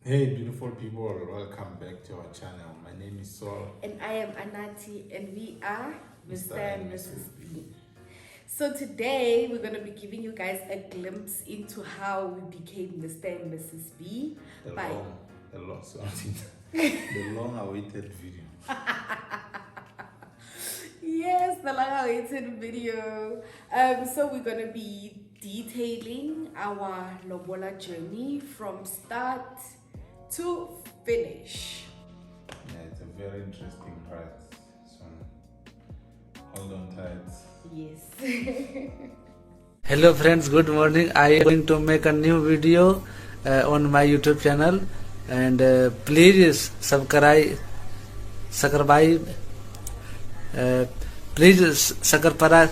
Hey, beautiful people, welcome back to our channel. My name is Saul. And I am Anati, and we are Mr. Mr. and and Mrs. Mrs. B. So today we're going to be giving you guys a glimpse into how we became Mr. and Mrs. B The long-awaited video. Yes, the long-awaited video. So we're going to be detailing our Lobola journey from start to finish. Yeah, it's a very interesting ride. So hold on tight. Yes. Hello friends, good morning. I am going to make a new video on my YouTube channel, and please subscribe. Please subscribe.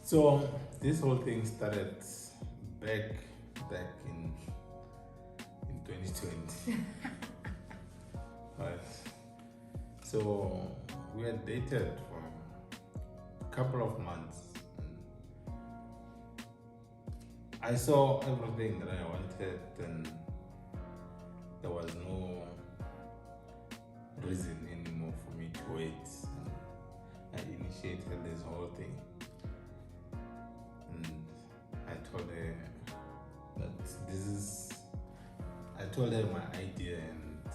So this whole thing started back in 2020. Right. So we had dated for a couple of months. I saw everything that I wanted, and there was no reason anymore for me to wait. And I initiated this whole thing, and I told her that I told her my idea, and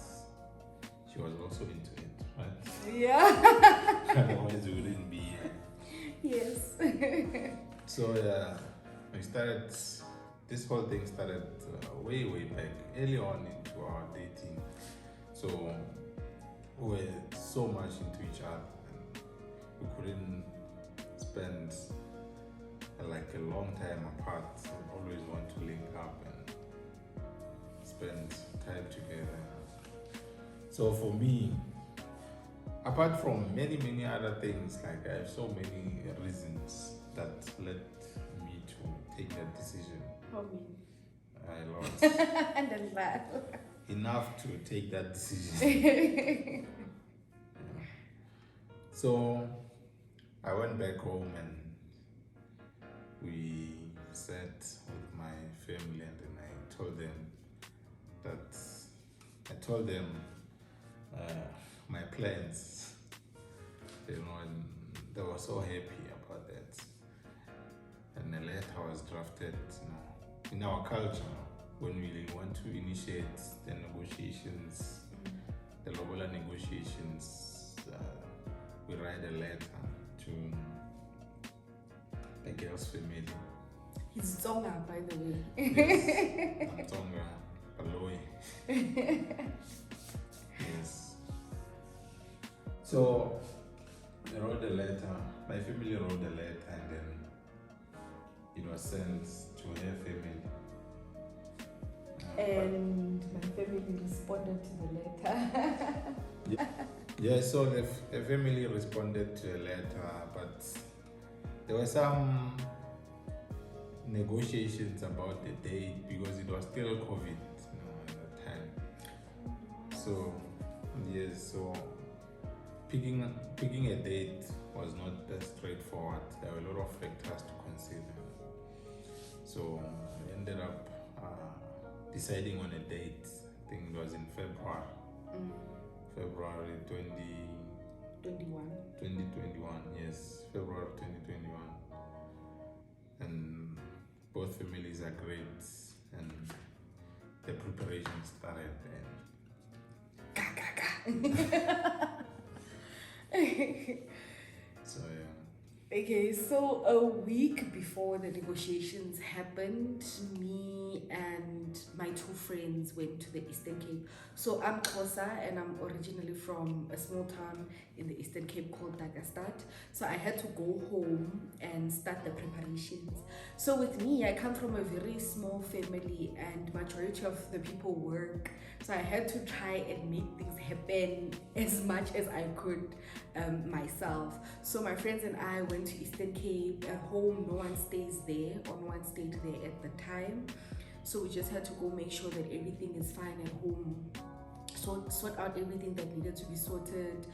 she was also into it, right? Yeah. Otherwise, we wouldn't be here. Yes. So we started. This whole thing started way back, early on into our dating. So we were so much into each other, and we couldn't spend like a long time apart. We always want to link up and spend time together. So for me, apart from many other things, like I have so many reasons that led me to take that decision. I lost And then laugh. enough to take that decision. So I went back home, and we sat with my family, and then I told them my plans, and they were so happy about that. And a letter was drafted, in our culture, when we want to initiate the negotiations, the Lobola negotiations, we write a letter to the girl's family. He's Tsonga, by the way. Yes, Tonga, Aloy. Yes. So they wrote a letter. My family wrote a letter, and then it was sent to her family. And my family responded to the letter. Yeah, so the family responded to a letter, but there were some negotiations about the date because it was still COVID at that time. So yes, so picking a date was not that straightforward. There were a lot of factors to consider. So I ended up deciding on a date. I think it was in February. February 2021, yes, February 2021. And both families agreed, and the preparation started. So Okay, so a week before the negotiations happened, me and my two friends went to the Eastern Cape. So I'm Xhosa, and I'm originally from a small town in the Eastern Cape called Dagastad. So I had to go home and start the preparations. So with me, I come from a very small family, and majority of the people work. So I had to try and make things happen as much as I could myself. So my friends and I went to Eastern Cape. At home, no one stays there, or no one stayed there at the time. So we just had to go make sure that everything is fine at home. sort out everything that needed to be sorted,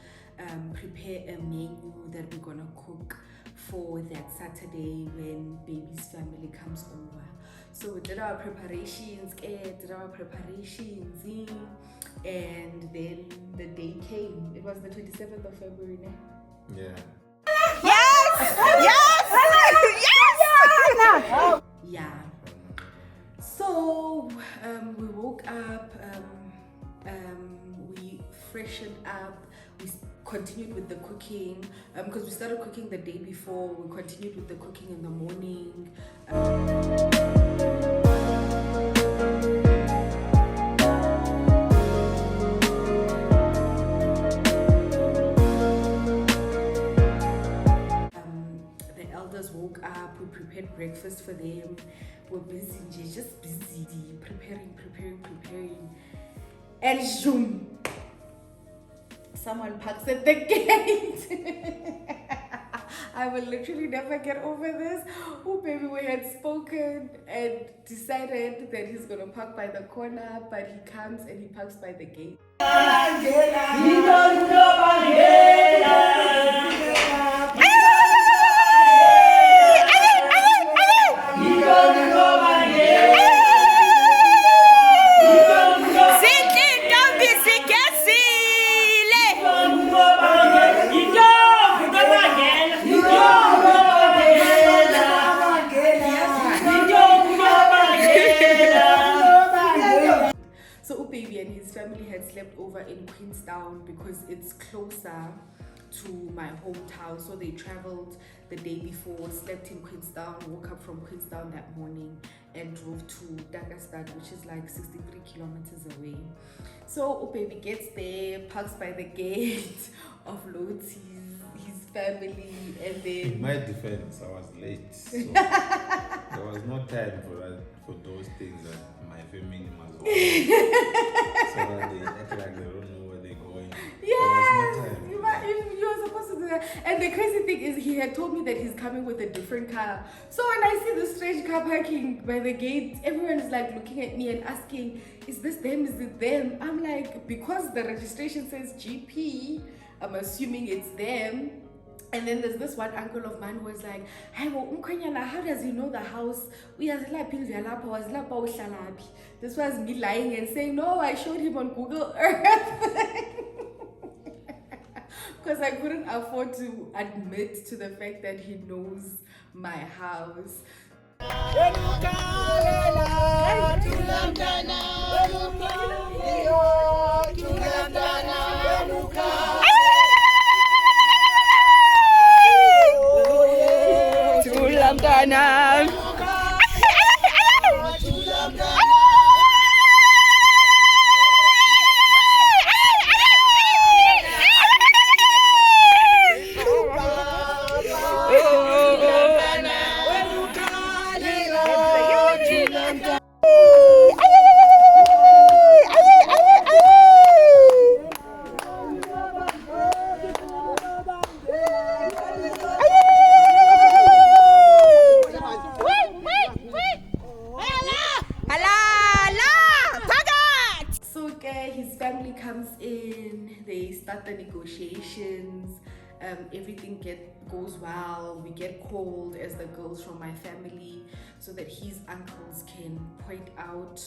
prepare a menu that we're gonna cook for that Saturday when baby's family comes over. So we did our preparations, and then the day came. It was the 27th of February, né? Yeah. Yeah. So we woke up, we freshened up, we continued with the cooking because we started cooking the day before. We continued with the cooking in the morning. The elders woke up, we prepared breakfast for them. We're busy, just busy, preparing. And zoom! Someone parks at the gate. I will literally never get over this. Oh baby, we had spoken and decided that he's gonna park by the corner, but he comes and he parks by the gate. So baby and his family had slept over in Queenstown because it's closer to my hometown. So they traveled the day before, slept in Queenstown, woke up from Queenstown that morning and drove to Dakastad, which is like 63 kilometers away. So baby gets there, parks by the gate, offloads his family, and then In my defense, I was late, so there was no time for those things that my family must do. So that they act like they don't know where they're going. yes, There was no time. you were supposed to do that. And the crazy thing is, he had told me that he's coming with a different car. So when I see the strange car parking by the gate, everyone is like looking at me and asking, is this them? Is it them? I'm like, because the registration says GP, I'm assuming it's them. And then there's this one uncle of mine who was like, hey, well, how does he know the house? This was me lying and saying, no, I showed him on Google Earth. Because I couldn't afford to admit to the fact that he knows my house. His family comes in, they start the negotiations, everything goes well. We get called as the girls from my family so that his uncles can point out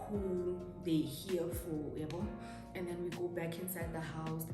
who they're here for, you know? And then we go back inside the house.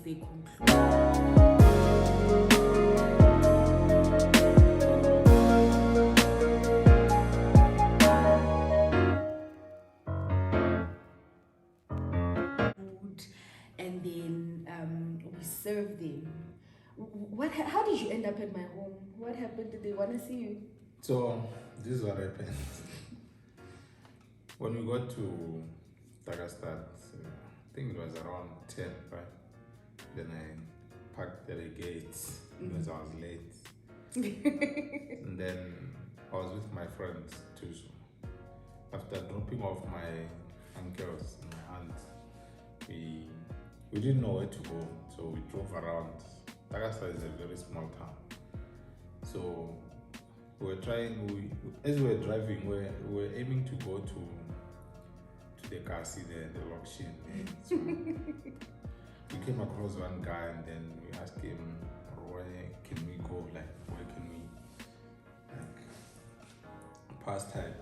They conclude. And then we serve them. How did you end up at my home? What happened? Did they want to see you? So this is what happened. When we got to Takastad, I think it was around 10, right? Then I parked at the gates because I was late. And then I was with my friends too. So after dropping off my uncles and my aunts, we didn't know where to go, so we drove around. Takastad is a very small town. So we were trying, as we were driving, we were aiming to go to the Kasi there, the Lokshin. So we came across one guy and then we asked him, where can we go? Like, where can we pass time?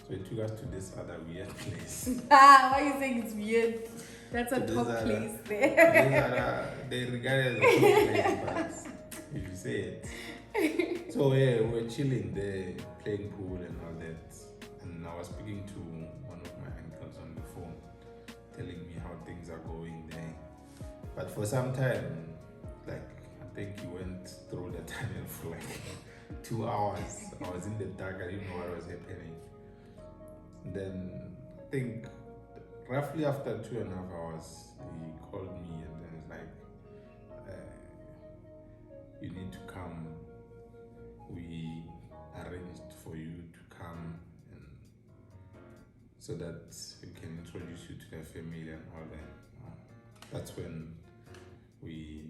So he took us to this other weird place. Why are you saying it's weird? That's a So top these place there. they regard it as a top place, but if you say it. So yeah, we're chilling there, playing pool and all that. And I was speaking to one of my uncles on the phone, telling me how things are going there. But for some time, like I think he went through the tunnel for like 2 hours. I was in the dark, I didn't know what was happening. And then I think roughly after 2.5 hours, he called me and then it's like, you need to come. We arranged for you to come and so that we can introduce you to the family and all that. That's when we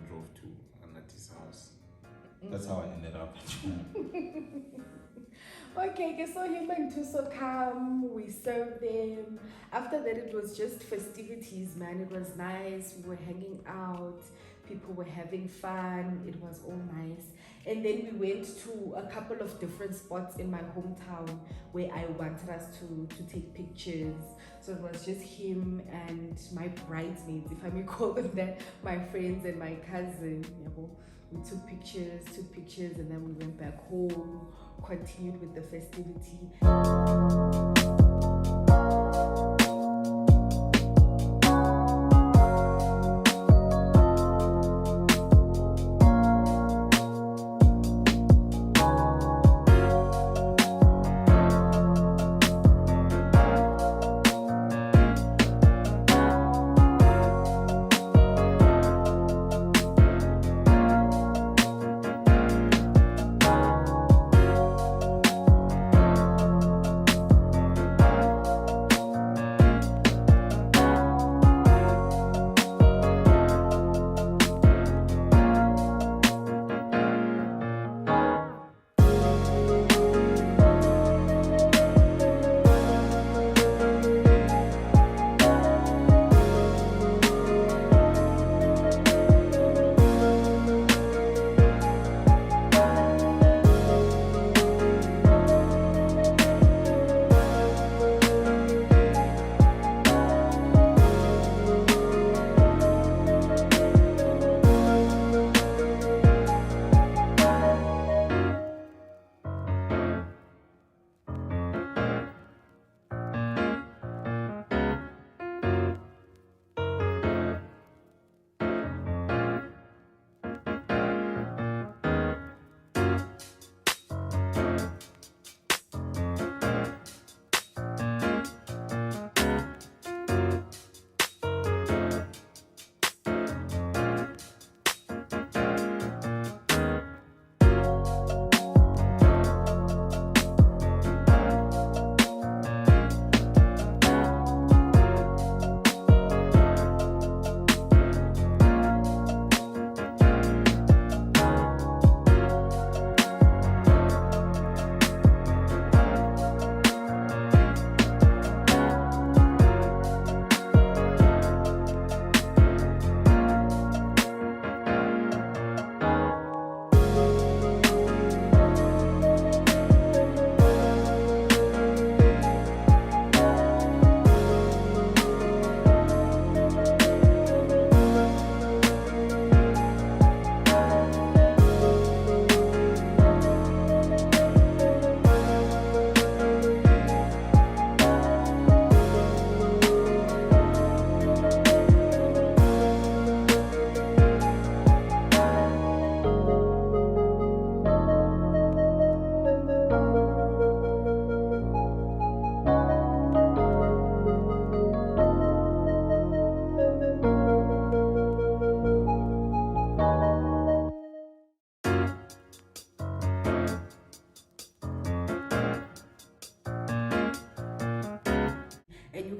drove to Anati's house. That's how I ended up at home. Okay, so him and Tuso come, we served them. After that, it was just festivities, man. It was nice. We were hanging out. People were having fun. It was all nice. And then we went to a couple of different spots in my hometown where I wanted us to take pictures. So it was just him and my bridesmaids, if I may call them that, my friends and my cousin. We took pictures, and then we went back home, continued with the festivity.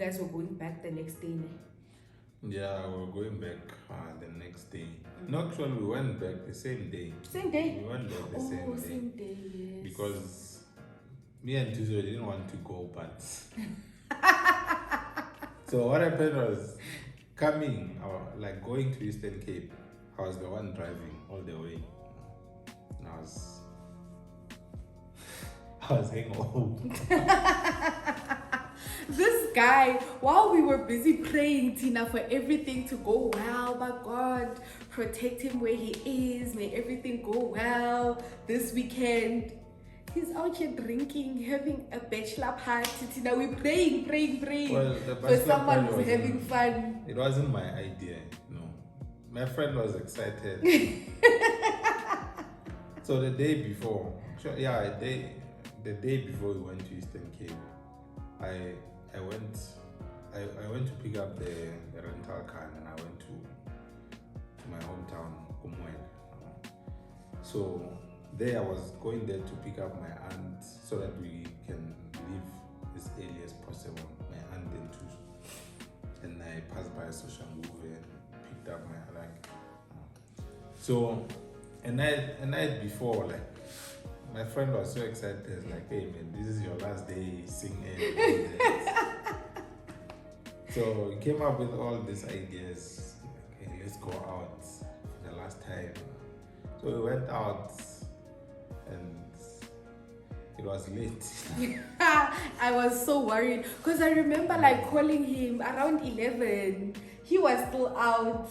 guys were going back the next day. Ne? Yeah, we were going back the next day. No, actually, we went back the same day. Same day? We went back the same day. Same day, yes. Because me and Tuzo didn't want to go, but... So what happened was, going to Eastern Cape, I was the one driving all the way. And I was heading home. This guy, while we were busy praying, Tina, for everything to go well, my God, protect him where he is, may everything go well this weekend. He's out here drinking, having a bachelor party. Tina, we're praying Well, the for bachelor someone party who's having fun. It wasn't my idea, no. My friend was excited. So the day before, the day before we went to Eastern Cape, I went to pick up the rental car and I went to my hometown, Kumwel. So there I was going there to pick up my aunt so that we can leave as early as possible. My aunt then too. And I passed by Soshanguve and picked up my like. So a night before, like, my friend was so excited, like, hey man, this is your last day singing. So he came up with all these ideas, like, hey, let's go out for the last time. So we went out and it was late. I was so worried because I remember like calling him around 11. He was still out.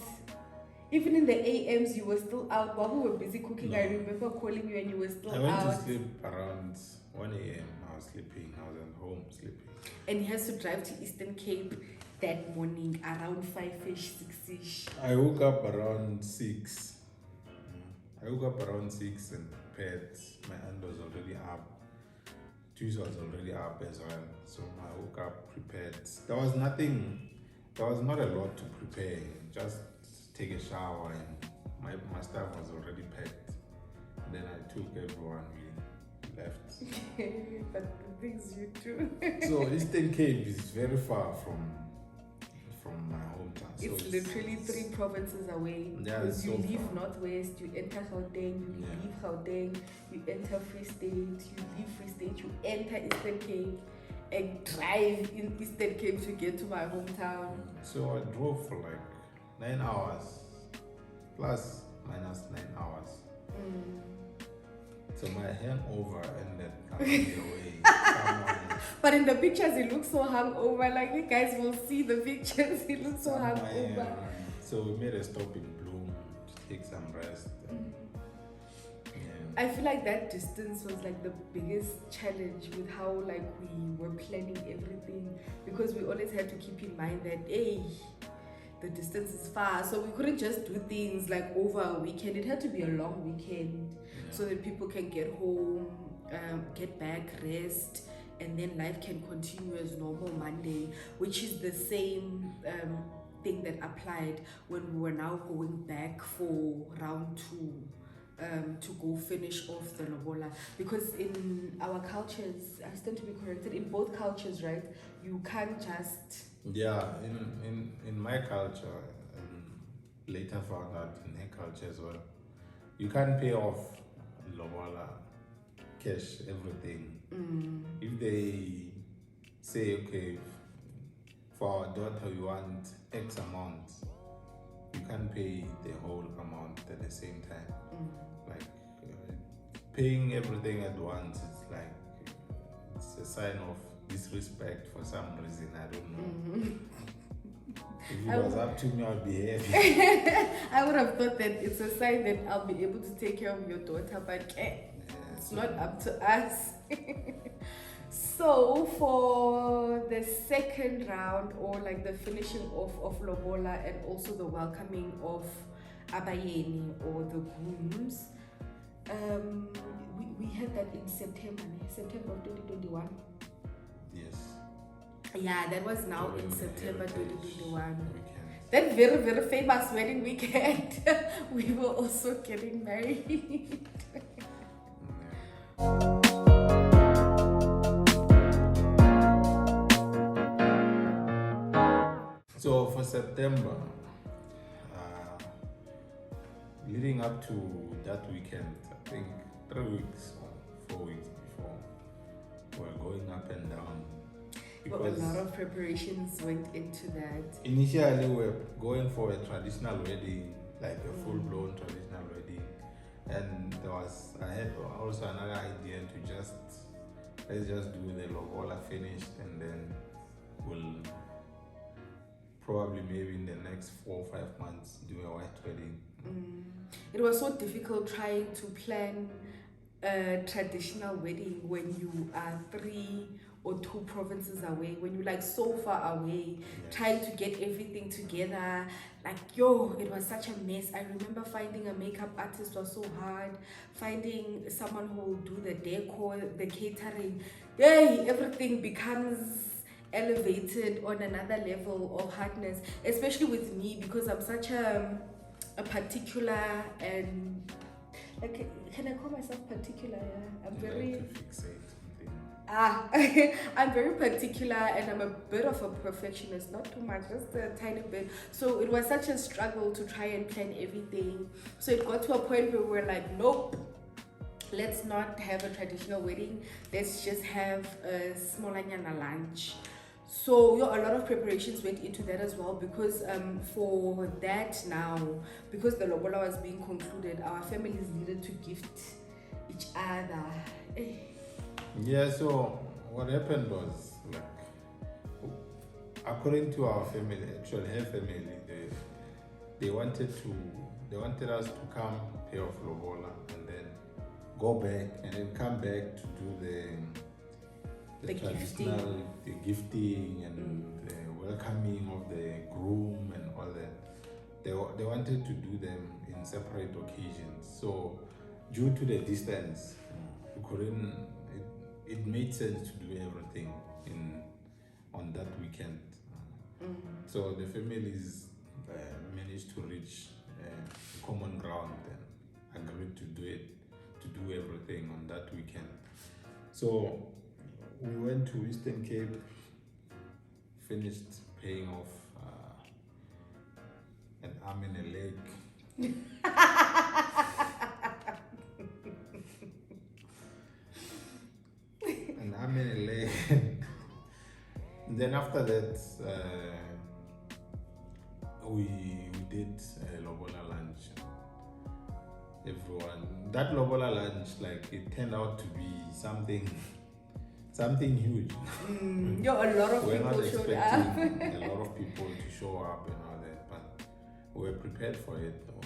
Even in the AMs, you were still out. While we were busy cooking, No. I remember calling you and you were still I went out. to sleep around 1 a.m. I was sleeping. I was at home sleeping. And he has to drive to Eastern Cape that morning around 5-ish, 6-ish. I woke up around 6. I woke up around 6 and prepared. My aunt was already up. Tuesday was already up as well. So I woke up, prepared. There was not a lot to prepare. Just take a shower and my stuff was already packed. And then I took everyone, we left. But the things you do. So Eastern Cape is very far from my hometown. So It's literally 3 provinces away. Yeah, Because it's you so leave far. Northwest, you enter Gauteng, you Yeah. leave Gauteng, you enter Free State, you leave Free State, you enter Eastern Cape, and drive in Eastern Cape to get to my hometown. So I drove for like 9 hours, plus minus 9 hours. So my hangover ended along the way. Somewhere- But in the pictures, he looks so hungover. Like, you guys will see the pictures, he looks so somewhere, hungover. So we made a stop in Bloom to take some rest. Yeah. I feel like that distance was like the biggest challenge with how like we were planning everything, because we always had to keep in mind that the distance is far, so we couldn't just do things like over a weekend. It had to be a long weekend so that people can get home, get back, rest, and then life can continue as normal Monday, which is the same thing that applied when we were now going back for round 2. To go finish off the Lobola, because in our cultures, I stand to be corrected, in both cultures, right, you can't just In my culture, and later found out in her culture as well, you can't pay off Lobola cash everything. If they say, okay, for our daughter we want X amount, you can't pay the whole amount at the same time. Like paying everything at once, it's a sign of disrespect for some reason. I don't know. If it was up to me, I'd be happy. I would have thought that it's a sign that I'll be able to take care of your daughter, but it's not up to us. So for the second round, or like the finishing off of Lobola and also the welcoming of Abayeni or the grooms, we had that in September of 2021. Yes. Yeah, that was now in During September Heritage 2021. weekend. That very, very famous wedding weekend, we were also getting married. for September, leading up to that weekend, I think 3 weeks or 4 weeks before, we're going up and down. But a lot of preparations went into that. Initially, we're going for a traditional wedding, like a full-blown traditional wedding, and I had also another idea to let's just do the Lobola finished, and then we'll probably maybe in the next 4 or 5 months do a white wedding. It was so difficult trying to plan a traditional wedding when you are 3 or 2 provinces away, when you're like so far away, trying to get everything together. Like, it was such a mess. I remember finding a makeup artist was so hard, finding someone who will do the decor, the catering. Everything becomes elevated on another level of hardness, especially with me, because I'm such a particular, and like, can I call myself particular? Yeah, I'm very like to fixate something. I'm very particular, and I'm a bit of a perfectionist, not too much, just a tiny bit. So it was such a struggle to try and plan everything. So it got to a point where we're like, nope, let's not have a traditional wedding, let's just have a smallanyana lunch. So a lot of preparations went into that as well, because for that now, because the Lobola was being concluded, our families needed to gift each other. Yeah, so what happened was, like, according to our family, actually her family, they wanted us to come pay off Lobola and then go back and then come back to do the traditional gifting and the welcoming of the groom and all that. They wanted to do them in separate occasions. So due to the distance, we couldn't. It made sense to do everything on that weekend. So the families managed to reach common ground and agreed to do everything on that weekend. So we went to Eastern Cape, finished paying off an arm and a leg. An arm and a leg. And then after that, we did a Lobola lunch. Everyone, that Lobola lunch, like, it turned out to be something huge. A lot of We're people not showed expecting up. a lot of people to show up and all that, but we're prepared for it though.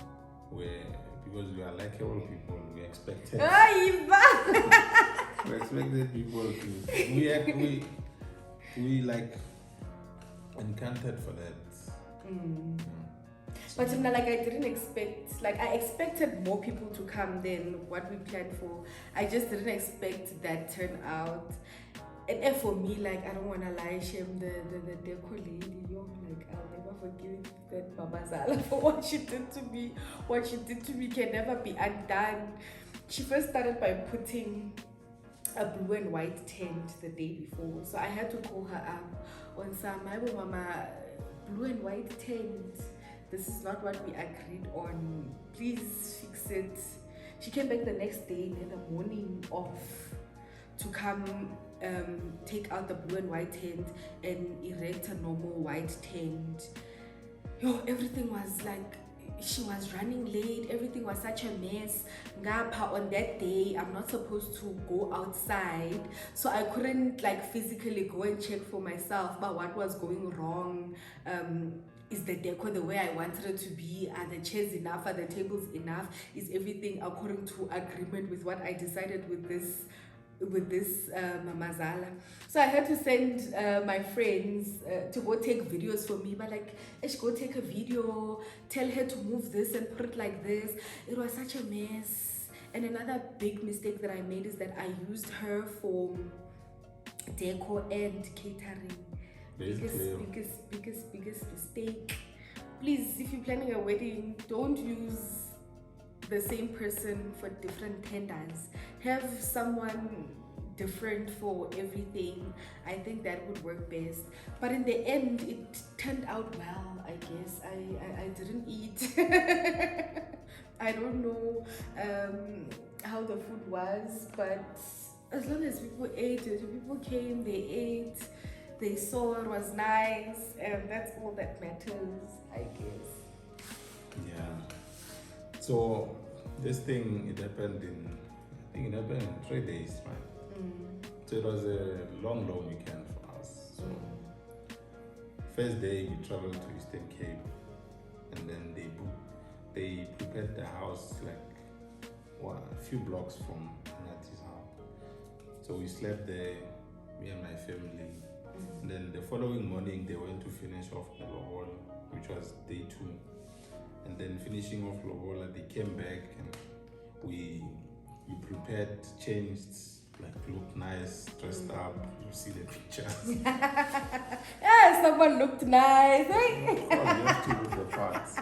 Because we are likable people, we expected. We expected people to. We like encountered for that. But like, I didn't expect, like, I expected more people to come than what we planned for. I just didn't expect that turnout. And for me, like, I don't want to lie, shame the deco lady. Like, I'll never forgive that Mama Zala for what she did to me. What she did to me can never be undone. She first started by putting a blue and white tent the day before. So I had to call her up on some, Mama, blue and white tent. This is not what we agreed on. Please fix it. She came back the next day in the morning off to come take out the blue and white tent and erect a normal white tent. Everything was like, she was running late. Everything was such a mess. Ngapha on that day, I'm not supposed to go outside, so I couldn't like physically go and check for myself about what was going wrong. Is the decor the way I wanted it to be? Are the chairs enough? Are the tables enough? Is everything according to agreement with what I decided with this Mama Zala? So I had to send my friends to go take videos for me, but like, let's go take a video, tell her to move this and put it like this. It was such a mess. And another big mistake that I made is that I used her for decor and catering. Biggest mistake. Please, if you're planning a wedding, don't use the same person for different tenders. Have someone different for everything. I think that would work best. But in the end, it turned out well, I guess. I didn't eat. I don't know how the food was, but as long as people ate it, people came, they ate, they saw it was nice, and that's all that matters, I guess. Yeah. So this thing, I think it happened in 3 days, right? So it was a long weekend for us. So first day we traveled to Eastern Cape, and then they prepared the house like a few blocks from Nati's house. So we slept there, me and my family. And then the following morning they went to finish off Lobola, which was day 2. And then finishing off Lobola, they came back and we prepared, changed, like looked nice, dressed up. You see the pictures. Yeah, someone looked nice. Of course, you have to look the parts.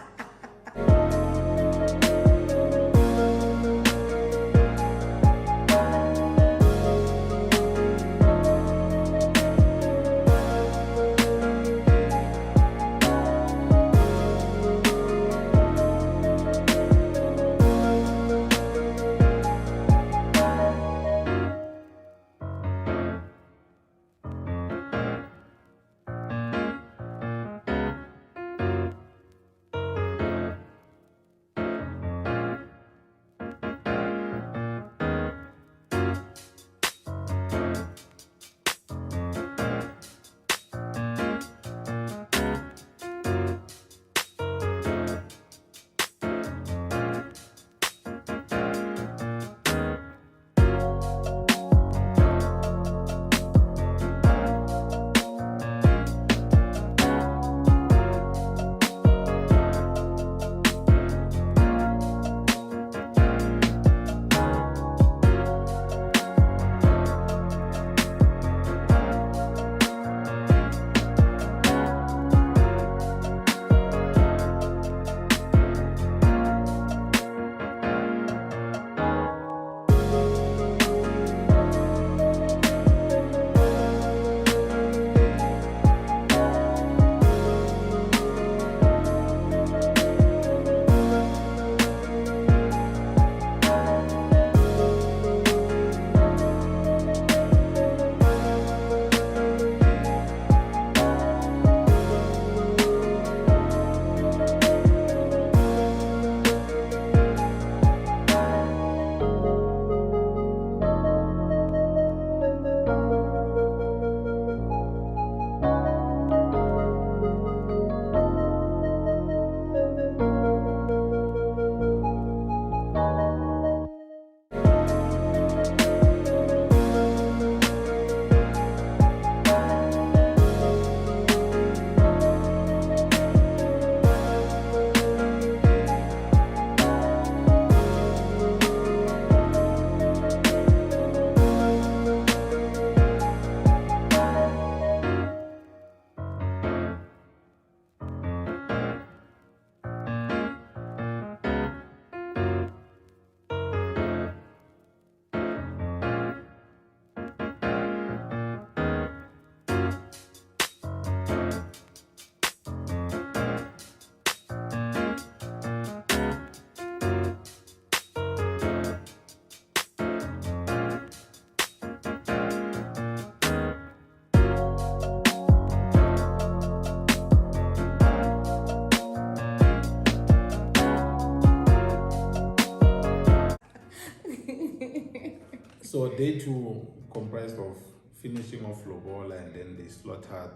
So day 2 comprised of finishing off Lobola, and then they slaughtered.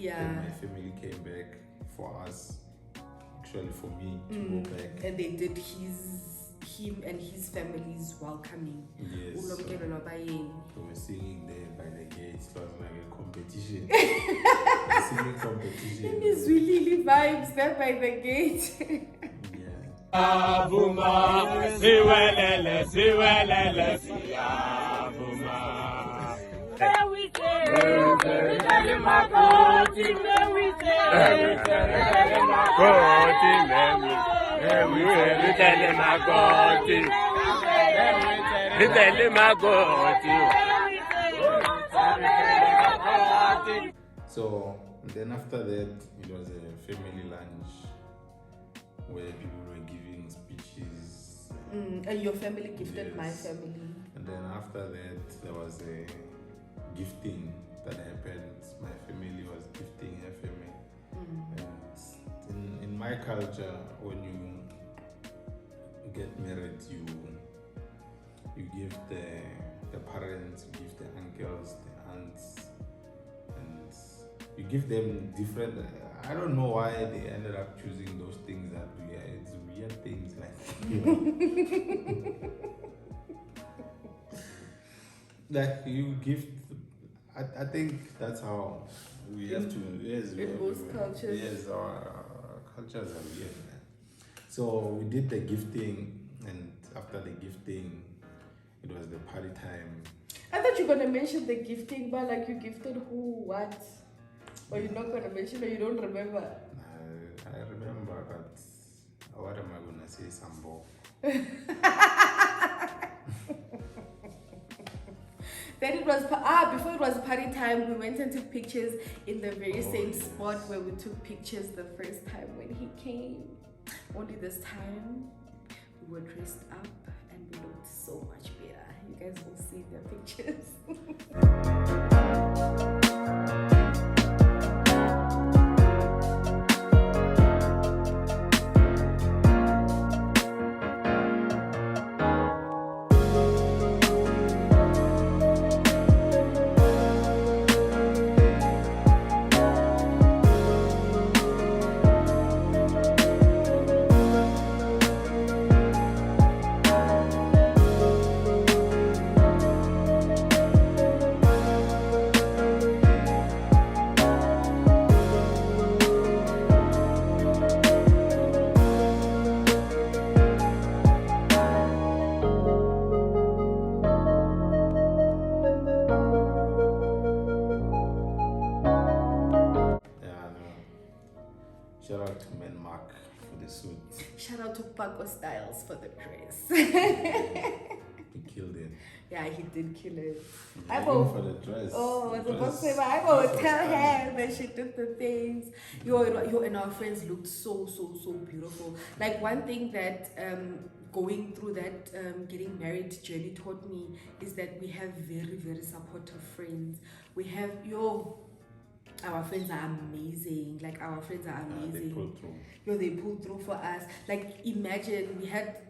Then my family came back for us, actually for me to go back. And they did him and his family's welcoming. Yes. So Ulomkelo Nobayeni. we were singing there by the gates. It was like a competition. singing competition. In his really vibes there by the gate. Yeah. Abuma, siwelele, siwelele, siabuma. So then after that, it was a family lunch where people were giving speeches. And your family gifted my Yes. family. And then after that, there was a gifting that happened. My family was gifting her family. And in my culture, when you get married, you give the parents, you give the uncles, the aunts, and you give them different. I don't know why they ended up choosing those things that it's weird things like, you know. Like you gift. I think that's how we have to. Yes, In most cultures. Yes, our cultures are weird, man. So we did the gifting, and after the gifting, it was the party time. I thought you were gonna mention the gifting, but like you gifted who, what? Or you're not gonna mention or you don't remember? I remember, but what am I gonna say, Sambo? Then it was before it was party time. We went and took pictures in the very same spot where we took pictures the first time when he came. Only this time we were dressed up and we looked so much better. You guys will see the pictures. Shout out to Man Mark for the suit. Shout out to Paco Styles for the dress. He killed it. Yeah, he did kill it. Even for the dress. Oh, I was about to say, but I was will tell her that she did the things. Yo, and our friends looked so beautiful. Like one thing that going through that getting married journey taught me is that we have very supportive friends. We have our friends are amazing. Like our friends are amazing. They pulled through. They pulled through for us. Like imagine we had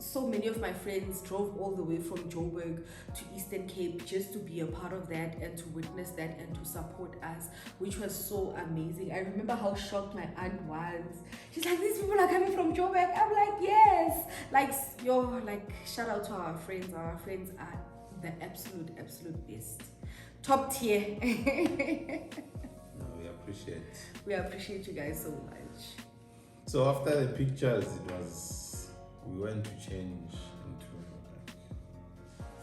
so many of my friends drove all the way from Joburg to Eastern Cape just to be a part of that and to witness that and to support us, which was so amazing. I remember how shocked my aunt was. She's like, these people are coming from Joburg. I'm like, yes. Like shout out to our friends. Our friends are the absolute best. Top tier. No, we appreciate. We appreciate you guys so much. So after the pictures, we went to change into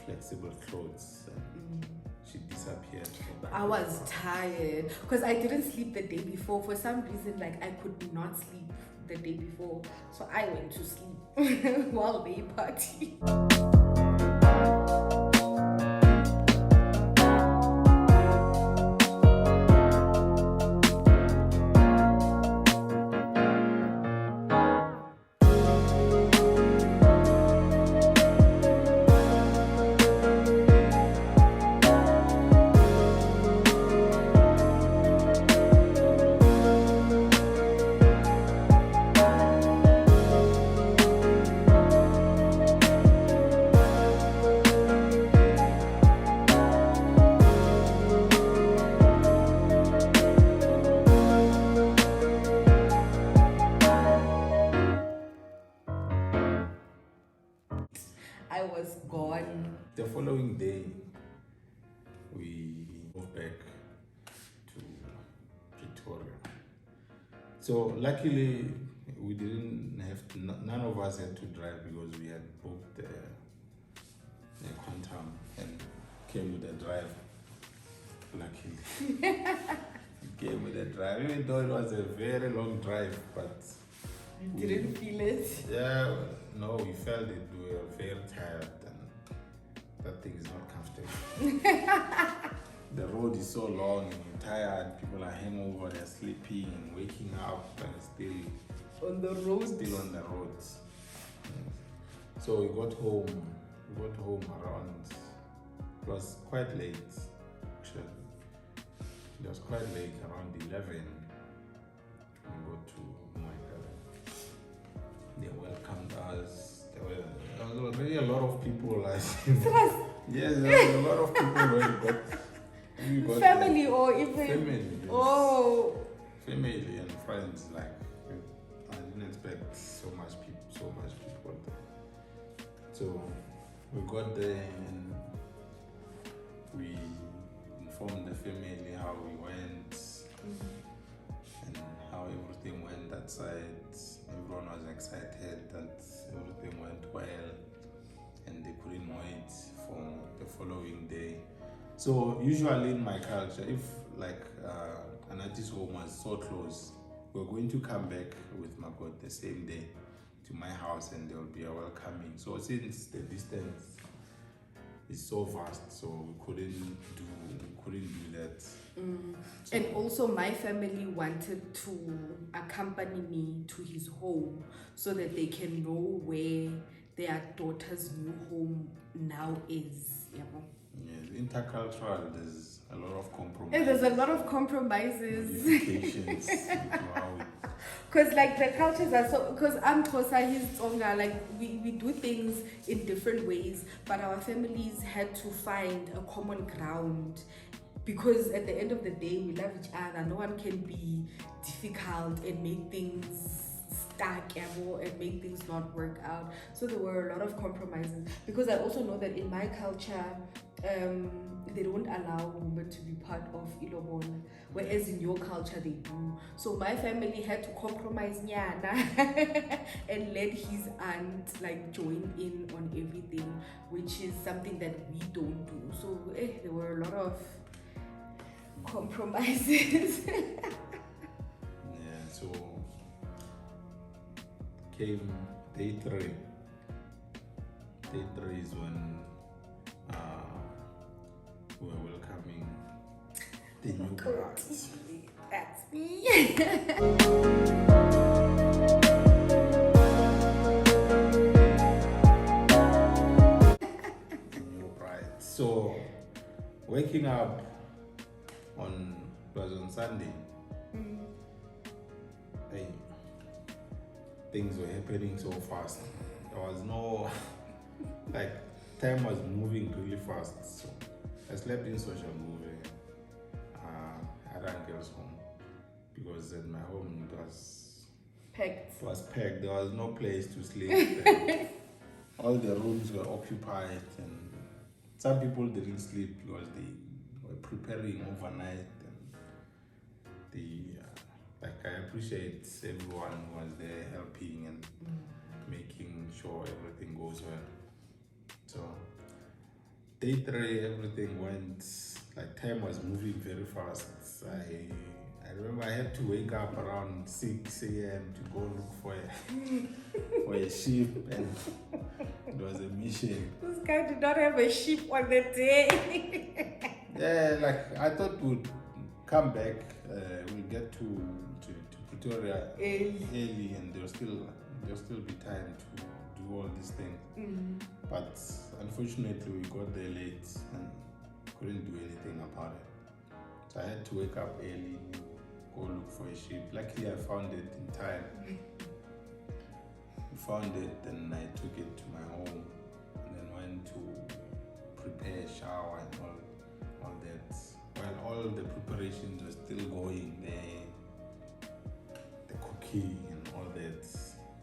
flexible clothes, and she disappeared. I was tired because I didn't sleep the day before. For some reason, like I could not sleep the day before, so I went to sleep while they party. I was gone. The following day, we moved back So luckily, we didn't have to, none of us had to drive because we had booked a quantum and came with a drive. Luckily, it came with a drive, even though it was a very long drive, but You didn't feel it? yeah, no, we felt it. We were very tired, and that thing is not comfortable. The road is so long and you're tired, people are hangover, they're sleeping and waking up and still On the road. still on the roads. So we got home around, it was quite late actually. It was quite late, around 11. We got to my parents. They welcomed us. There was already a lot of people. Yes, there was a lot of people when we got Family there. or even? Family. Yes. Oh. Family and friends, like I didn't expect so much people there. So we got there and we informed the family how we went and how everything went that side. Everyone was excited that everything went well and they couldn't wait for the following day. So usually in my culture, if like an artist's home was so close, we're going to come back with Makot the same day to my house and there will be a welcoming. So since the distance is so vast, so we couldn't do that. So, And also my family wanted to accompany me to his home so that they can know where their daughter's new home now is. Yeah. yeah, intercultural, there's a lot of compromise. And there's a lot of compromises. Modifications into how we Because like the cultures are so, because I'm Xhosa, he's Tsonga, like we do things in different ways, but our families had to find a common ground because at the end of the day we love each other. No one can be difficult and make things stuck and make things not work out. So there were a lot of compromises because I also know that in my culture they don't allow women to be part of Lobola, whereas in your culture they do. So my family had to compromise nyana and let his aunt like join in on everything, which is something that we don't do. So there were a lot of compromises. Yeah, so came day 3. Day 3 is when we were welcoming the new bride. That's me. The new bride. So waking up it was on Sunday. Hey, things were happening so fast. There was no like time was moving really fast. So I slept in social movie at Uncle's home because at my home it was packed. There was no place to sleep. And all the rooms were occupied, and some people didn't sleep because they were preparing overnight. And I appreciate everyone who was there helping and making sure everything goes well. So day 3, everything went, like time was moving very fast. I remember I had to wake up around 6 a.m. to go look for a sheep, and it was a mission. This guy did not have a sheep on the day. Yeah, like I thought we'd come back, we'll get to Pretoria early, and there'll still be time to do all these things. But unfortunately we got there late and couldn't do anything about it. So I had to wake up early, go look for a sheep. Luckily I found it in time. We found it and I took it to my home and then went to prepare a shower and all that. While all the preparations were still going, the cooking and all that,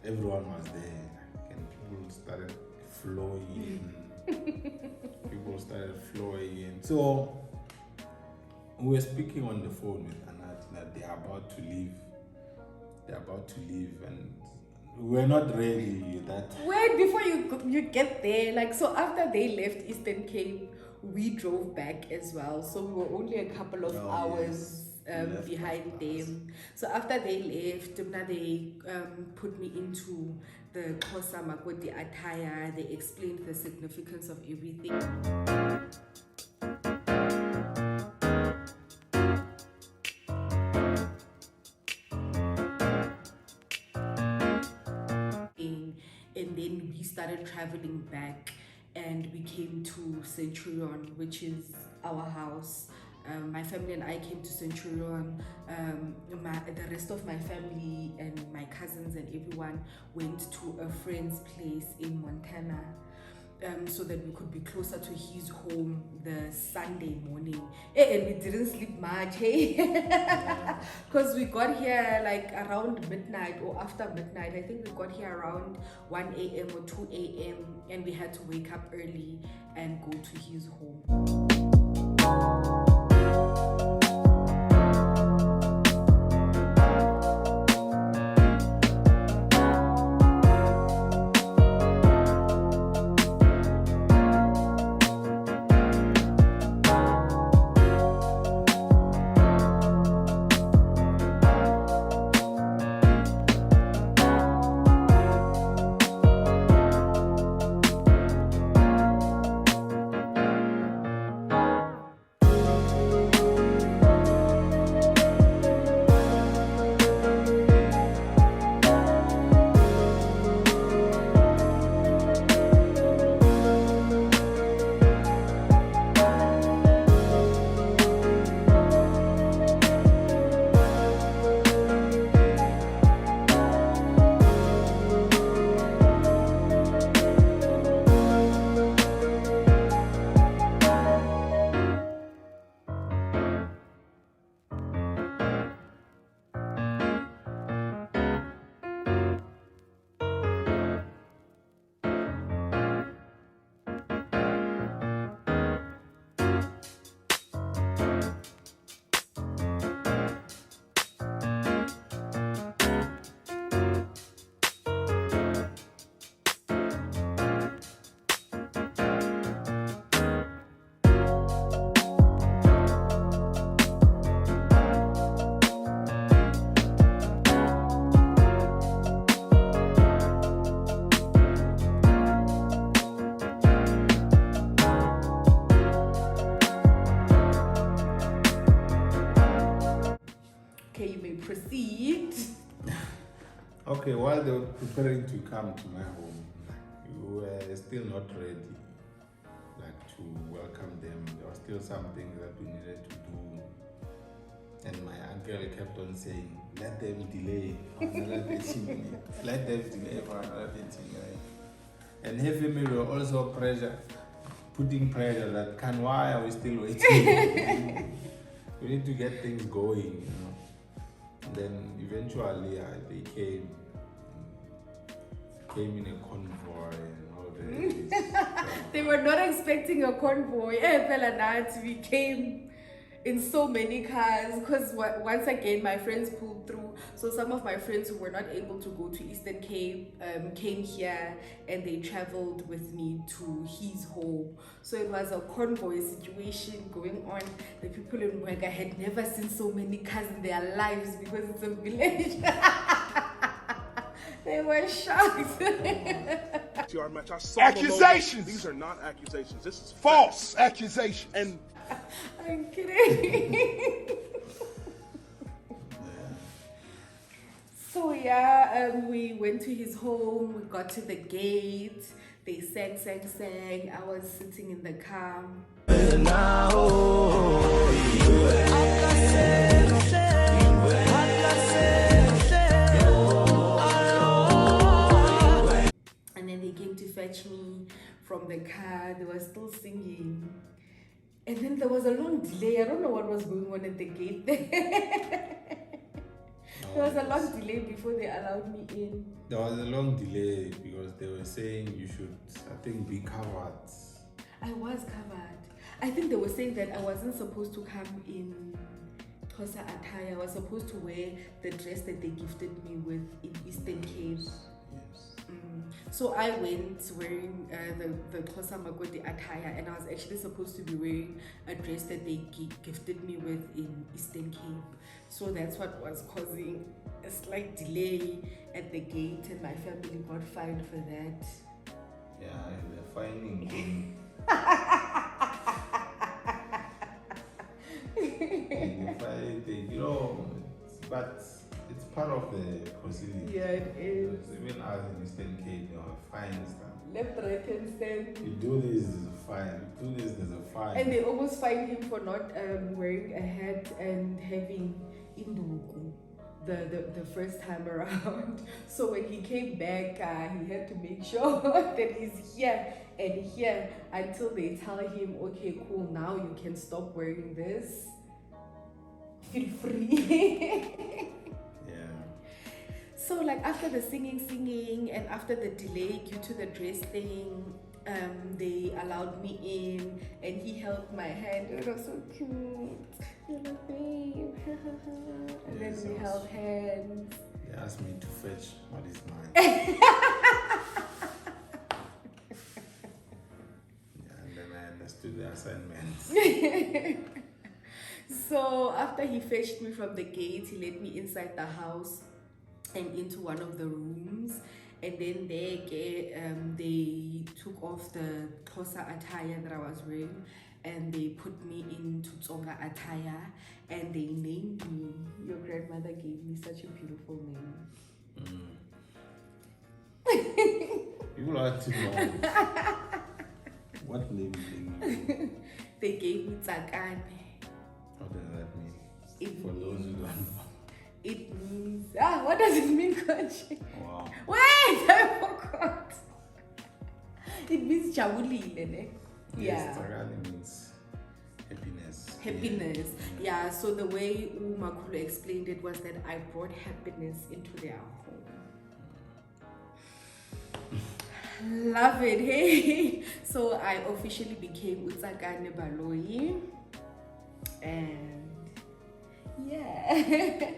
everyone was there and people started flowing in. So we were speaking on the phone with Anat that they are about to leave. they're about to leave, and we're not ready that. Wait, before you get there, like, so after they left Eastern Cape, we drove back as well. So we were only a couple of hours Left behind after us. them. So after they left, now they put me into the Xhosa Makoti attire. They explained the significance of everything. And then we started traveling back, and we came to Centurion, which is our house. My family and I came to Centurion. The rest of my family and my cousins and everyone went to a friend's place in Montana, so that we could be closer to his home the Sunday morning. And we didn't sleep much, hey? Because we got here like around midnight or after midnight. I think we got here around 1 a.m. or 2 a.m. and we had to wake up early and go to his home. Okay, you may proceed. Okay, while they were preparing to come to my home, we were still not ready, like, to welcome them. There were still some things that we needed to do, and my uncle kept on saying, "Let them delay for another 30 minutes. Let them delay for another 30 minutes." And her family were also putting pressure that, why are we still waiting? We need to get things going, you know. And then eventually they came in a convoy and all that. They were not expecting a convoy. We came in so many cars because once again my friends pulled through. So some of my friends who were not able to go to Eastern Cape came here, and they traveled with me to his home. So it was a convoy situation going on. The people in Mwega had never seen so many cars in their lives because it's a village. They were shocked. Accusations! These are not accusations. This is False accusations. And I'm kidding. So yeah, we went to his home. We got to the gate. They sang. I was sitting in the car. And then they came to fetch me from the car. They were still singing. And then there was a long delay. I don't know what was going on at the gate there. There was a long delay before they allowed me in. There was a long delay because they were saying you should, I think, be covered. I was covered. I think they were saying that I wasn't supposed to come in Xhosa attire. I was supposed to wear the dress that they gifted me with in Eastern Cape. Yes. So I went wearing the Xhosa Makoti attire, and I was actually supposed to be wearing a dress that they gifted me with in Eastern Cape. So that's what was causing a slight delay at the gate, and my family got fined for that. Yeah, and the fining thing. The fining thing, you know, but it's part of the proceeding. Yeah, it is. Even as in Eastern Cape, you know, fines. Left, right, and center. You do this, there's a fine. You do this, there's a fine. And they almost fined him for not wearing a hat and having induku the first time around. So when he came back, he had to make sure that he's here and here until they tell him, okay, cool, now you can stop wearing this. Feel free. Yeah. So like after the singing and after the delay due to the dress thing, they allowed me in and he held my hand. It was so cute. You're like, babe. And Yes, then we held hands. They asked me to fetch what is mine. Yeah, and then I understood the assignment. So after he fetched me from the gate, he led me inside the house and into one of the rooms. And then they took off the Xhosa attire that I was wearing and they put me into Tsonga attire and they named me. Your grandmother gave me such a beautiful name. People like to know what name you. They gave me Tsakane. What does that mean? It For those who don't know. It means, what does it mean, Coach? Wow. Wait, I forgot. It means Jabulile, ne? Yes, Tagali means happiness. Happiness. Yeah, so the way Umakulu explained it was that I brought happiness into their home. Love it, hey? So I officially became Utsakane Baloyi. And yeah.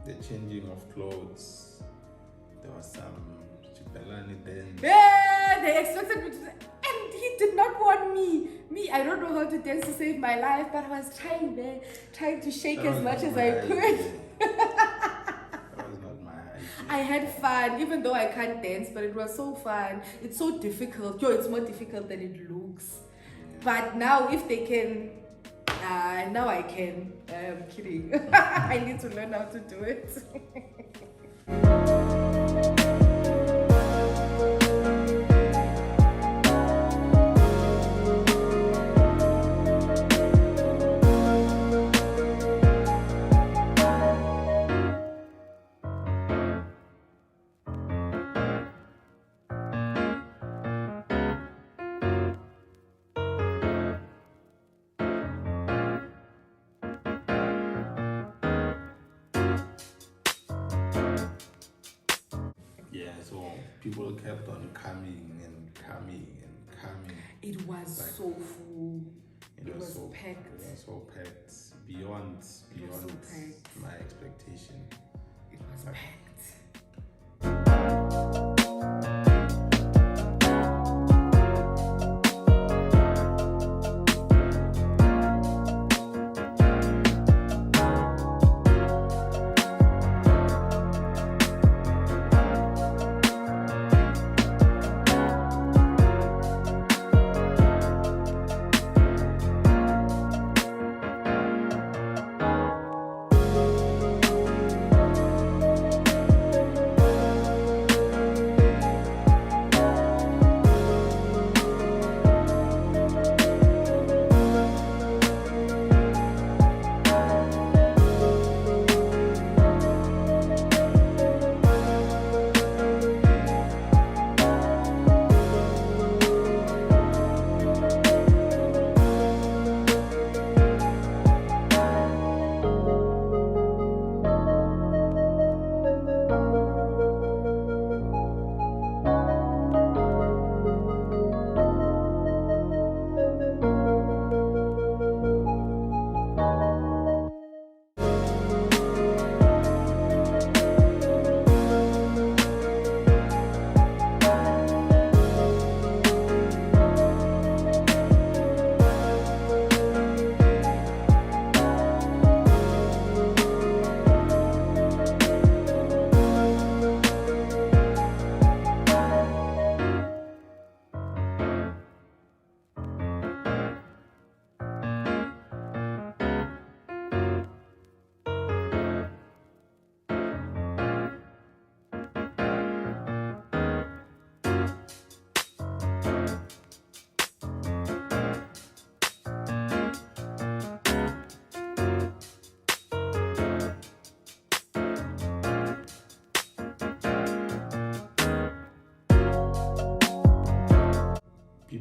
The changing of clothes, there was some Chipelani dance. Yeah, they expected me to, and he did not want me. I don't know how to dance to save my life, but I was trying to shake as much as I could. That was not my idea. I had fun, even though I can't dance, but it was so fun. It's so difficult. It's more difficult than it looks. But now, if they can, now I can. I'm kidding. I need to learn how to do it. So people kept on coming and coming and coming. It was Like, so full. It was so packed. It was so packed beyond so packed. my expectation. It was Like, packed.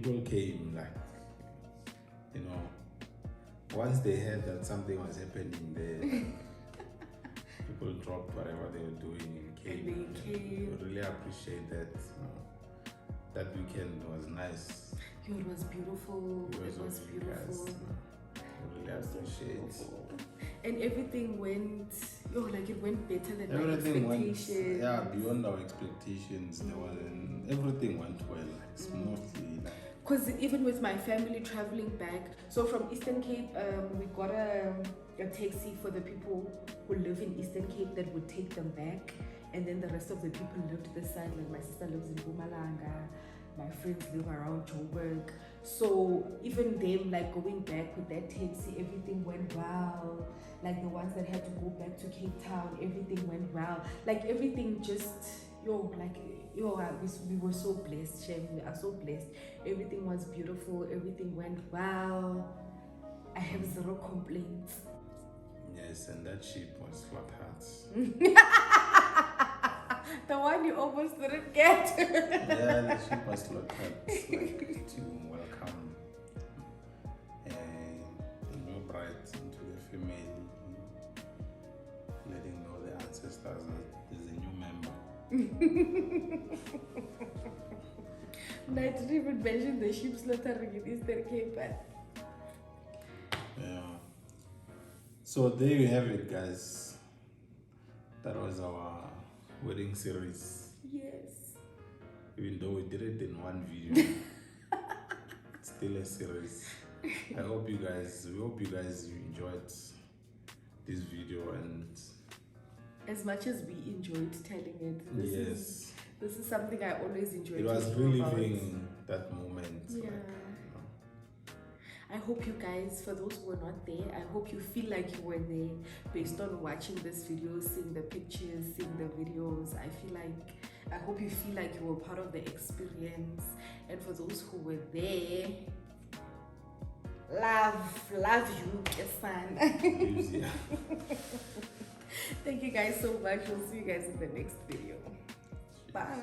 people came, like, you know, once they heard that something was happening there, people dropped whatever they were doing and came. And they came. I really appreciate that. You know, that weekend was nice. Yo, it was beautiful. It was beautiful. I really appreciate. And everything went, it went better than my Everything went, expectations. yeah, beyond our expectations. There was, everything went well, like smoothly. Like, Because even with my family traveling back, so from Eastern Cape, we got a taxi for the people who live in Eastern Cape that would take them back. And then the rest of the people lived this side, like my sister lives in Mpumalanga, my friends live around Joburg. So even them, like going back with that taxi, everything went well. Like the ones that had to go back to Cape Town, everything went well. Like everything just, we were so blessed, Shem. We are so blessed. Everything was beautiful. Everything went well. I have zero complaints. yes, and that ship was flat hearts. The one you almost didn't get. Yeah, the ship was flat hearts, like to welcome the new bride into the family, letting know the ancestors that there's a new member. I didn't even mention the sheep slaughtering in Eastern Cape. Yeah. So there you have it, guys. That was our wedding series. Yes. Even though we did it in one video, it's still a series. We hope you guys enjoyed this video, and As much as we enjoyed telling it, this is something I always enjoyed. it was talking about. reliving that moment. Yeah. Like, I hope you guys, for those who were not there, I hope you feel like you were there based on watching this video, seeing the pictures, seeing the videos. I hope you feel like you were part of the experience. And for those who were there, love you, it's fun. yeah. Thank you guys so much. We'll see you guys in the next video. Bye.